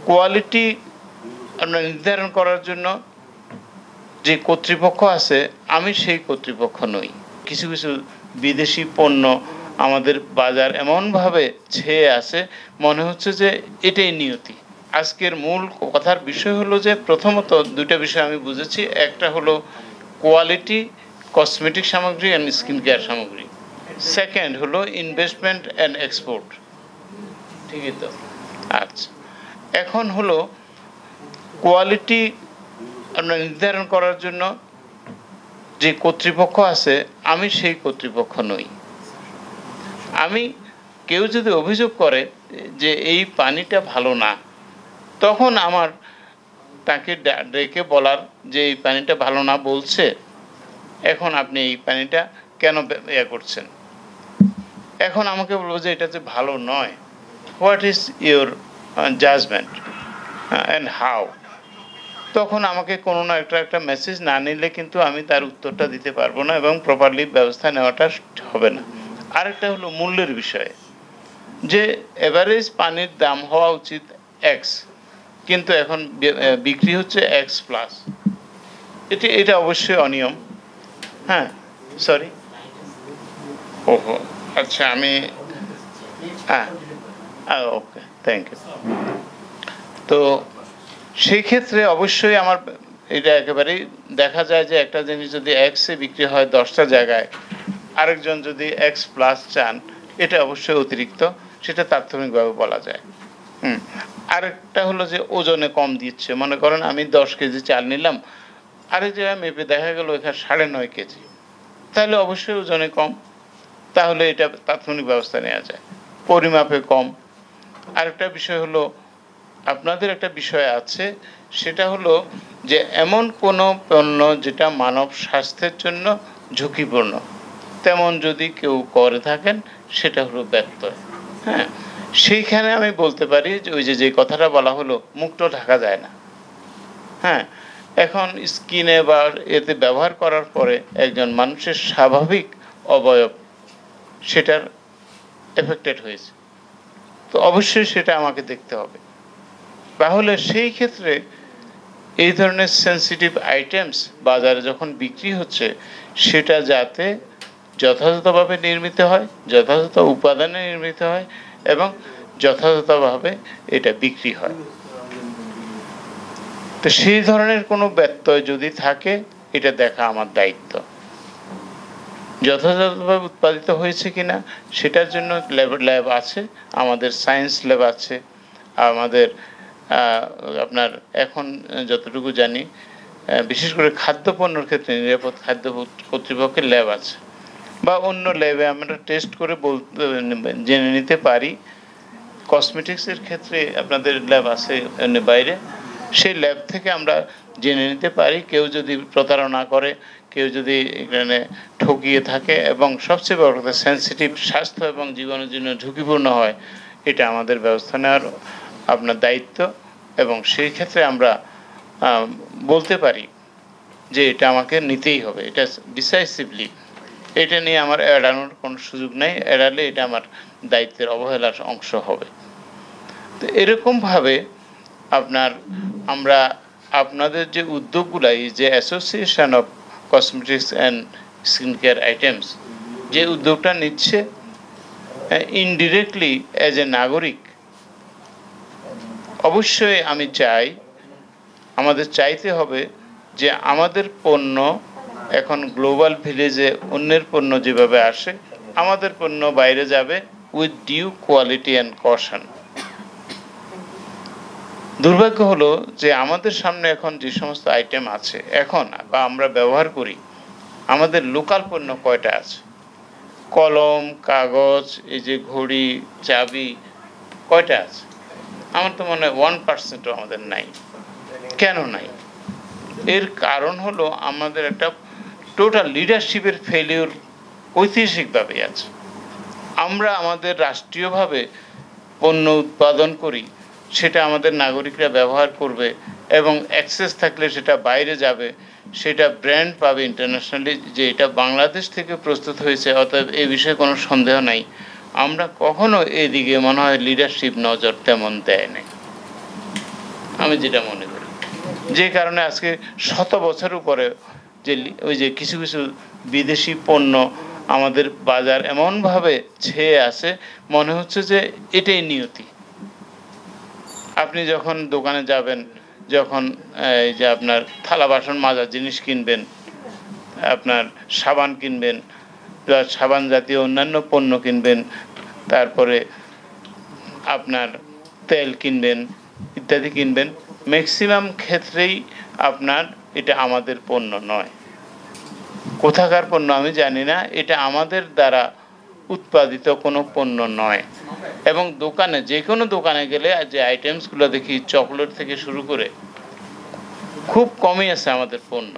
Quality আমরা নির্ধারণ করার জন্য যে কর্তৃপক্ষ আছে আমি সেই কর্তৃপক্ষ নই। কিছু কিছু বিদেশি পণ্য আমাদের বাজার এমনভাবে ছেয়ে আছে মনে হচ্ছে যে এটাই নিয়তি। আজকের মূল কথার বিষয় হলো যে প্রথমত দুইটা বিষয় আমি বুঝেছি। একটা হলো কোয়ালিটি কসমেটিক সামগ্রী অ্যান্ড স্কিন কেয়ার সামগ্রী, সেকেন্ড হলো ইনভেস্টমেন্ট অ্যান্ড এক্সপোর্ট। ঠিকই তো? আচ্ছা, এখন হলো কোয়ালিটি আমরা নির্ধারণ করার জন্য যে কর্তৃপক্ষ আছে আমি সেই কর্তৃপক্ষ নই। আমি কেউ যদি অভিযোগ করে যে এই পানিটা ভালো না, তখন আমার তাকে ডেকে বলার যে এই পানিটা ভালো না বলছে, এখন আপনি এই পানিটা কেন ইয়ে করছেন। এখন আমাকে বলবো যে এটা যে ভালো নয়, what is your judgment and how. তখন আমাকে কোনো না একটা মেসেজ না নিলে কিন্তু আমি তার উত্তরটা দিতে পারবো না এবং প্রপারলি ব্যবস্থা নেওয়াটা হবে না। আরেকটা হলো মূল্যের বিষয়ে, যে এভারেজ পানির দাম হওয়া উচিত এক্স, কিন্তু এখন বিক্রি হচ্ছে এক্স প্লাস। এটা অবশ্যই অনিয়ম। হ্যাঁ, সরি, ওহো আচ্ছা, আমি হ্যাঁ ওকে, থ্যাংক ইউ। তো সেই ক্ষেত্রে অবশ্যই আমার এটা একেবারেই দেখা যায় যে একটা জিনিস যদি এক্সে বিক্রি হয় 10টা জায়গায়, আরেকজন যদি এক্স প্লাস চান, এটা অবশ্যই অতিরিক্ত, সেটা তাৎক্ষণিকভাবে বলা যায়। আরেকটা হলো যে ওজনে কম দিচ্ছে। মনে করেন আমি 10 কেজি চাল নিলাম, আরেক জায়গায় মেপে দেখা গেল এখানে 9.5 কেজি, তাহলে অবশ্যই ওজনে কম, তাহলে এটা তাৎক্ষণিক ব্যবস্থা নেওয়া যায়, পরিমাপে কম। আরেকটা বিষয় হলো, আপনাদের একটা বিষয় আছে, সেটা হলো যে এমন কোনো পণ্য যেটা মানব স্বাস্থ্যের জন্য ঝুঁকিপূর্ণ, তেমন যদি কেউ করে থাকেন সেটা হলো ব্যত্যয়। হ্যাঁ, সেইখানে আমি বলতে পারি যে ওই যে কথাটা বলা হলো, মুখটা ঢাকা যায় না। হ্যাঁ, এখন স্কিনে বা এতে ব্যবহার করার পরে একজন মানুষের স্বাভাবিক অবয়ব সেটার এফেক্টেড হয়েছে, তো অবশ্যই সেটা আমাকে দেখতে হবে। তাহলে সেই ক্ষেত্রে এই ধরনের সেন্সিটিভ আইটেমস বাজারে যখন বিক্রি হচ্ছে, সেটা যাতে যথাযথভাবে নির্মিত হয়, যথাযথ উপাদানে নির্মিত হয় এবং যথাযথভাবে এটা বিক্রি হয়। তো সেই ধরনের কোনো ব্যত্যয় যদি থাকে, এটা দেখা আমার দায়িত্ব। যথাযথভাবে উৎপাদিত হয়েছে কিনা সেটার জন্য ল্যাব আছে, আমাদের সায়েন্স ল্যাব আছে, আমাদের আপনার এখন যতটুকু জানি বিশেষ করে খাদ্যপণ্যের ক্ষেত্রে নিরাপদ খাদ্য কর্তৃপক্ষের ল্যাব আছে, বা অন্য ল্যাবে আমরা টেস্ট করে জেনে নিতে পারি। কসমেটিক্সের ক্ষেত্রে আপনাদের ল্যাব আছে বাইরে, সেই ল্যাব থেকে আমরা জেনে নিতে পারি কেউ যদি প্রতারণা করে, কেউ যদি এখানে ঠকিয়ে থাকে এবং সবচেয়ে বড় কথা সেন্সিটিভ স্বাস্থ্য এবং জীবনের জন্য ঝুঁকিপূর্ণ হয়, এটা আমাদের ব্যবস্থা নেওয়ার আপনার দায়িত্ব। এবং সেই ক্ষেত্রে আমরা বলতে পারি যে এটা আমাকে নিতেই হবে, এটা ডিসাইসিভলি, এটা নিয়ে আমার এড়ানোর কোনো সুযোগ নেই, এড়ালে এটা আমার দায়িত্বের অবহেলার অংশ হবে। তো এরকমভাবে আমরা আপনাদের যে উদ্যোগগুলো, যে association of cosmetics and skin care items যে উদ্যোগটা নিচ্ছে, ইনডিরেক্টলি অ্যাজ এ নাগরিক অবশ্যই আমি চাই, আমাদের চাইতে হবে যে আমাদের পণ্য এখন গ্লোবাল ভিলেজে অন্যের পণ্য যেভাবে আসে, আমাদের পণ্য বাইরে যাবে with due quality and caution. দুর্ভাগ্য হলো যে আমাদের সামনে এখন যে সমস্ত আইটেম আছে এখন বা আমরা ব্যবহার করি, আমাদের লোকাল পণ্য কয়টা আছে? কলম, কাগজ, এই যে ঘড়ি, চাবি, কয়টা আছে? আমার তো মনে হয় 1% আমাদের নাই। কেন নাই? এর কারণ হলো আমাদের একটা টোটাল লিডারশিপের ফেলিওর ঐতিহাসিকভাবে আছে। আমরা আমাদের রাষ্ট্রীয়ভাবে পণ্য উৎপাদন করি, সেটা আমাদের নাগরিকরা ব্যবহার করবে এবং অ্যাক্সেস থাকলে সেটা বাইরে যাবে, সেটা ব্র্যান্ড পাবে ইন্টারন্যাশনালি যে এটা বাংলাদেশ থেকে প্রস্তুত হয়েছে, অতএব এই বিষয়ে কোনো সন্দেহ নাই। আমরা কখনো এদিকে মনে হয় লিডারশিপ নজর তেমন দেয় নাই। আমি যেটা মনে করি। যে কারণে আজকে 100 বছর উপরে ওই যে কিছু কিছু বিদেশি পণ্য আমাদের বাজার এমনভাবে ছেয়ে আছে, মনে হচ্ছে যে এটাই নিয়তি। আপনি যখন দোকানে যাবেন, যখন এই যে আপনার থালা বাসন মাজার জিনিস কিনবেন, আপনার সাবান কিনবেন, সাবান জাতীয় অন্যান্য পণ্য কিনবেন, তারপরে আপনার তেল কিনবেন, ইত্যাদি কিনবেন, ম্যাক্সিমাম ক্ষেত্রেই আপনার এটা আমাদের পণ্য নয়। কোথাকার পণ্য আমি জানি না, এটা আমাদের দ্বারা উৎপাদিত কোনো পণ্য নয়। এবং দোকানে, যে কোনো দোকানে গেলে যে আইটেমসগুলো দেখি, চকলেট থেকে শুরু করে খুব কমই আছে আমাদের পণ্য।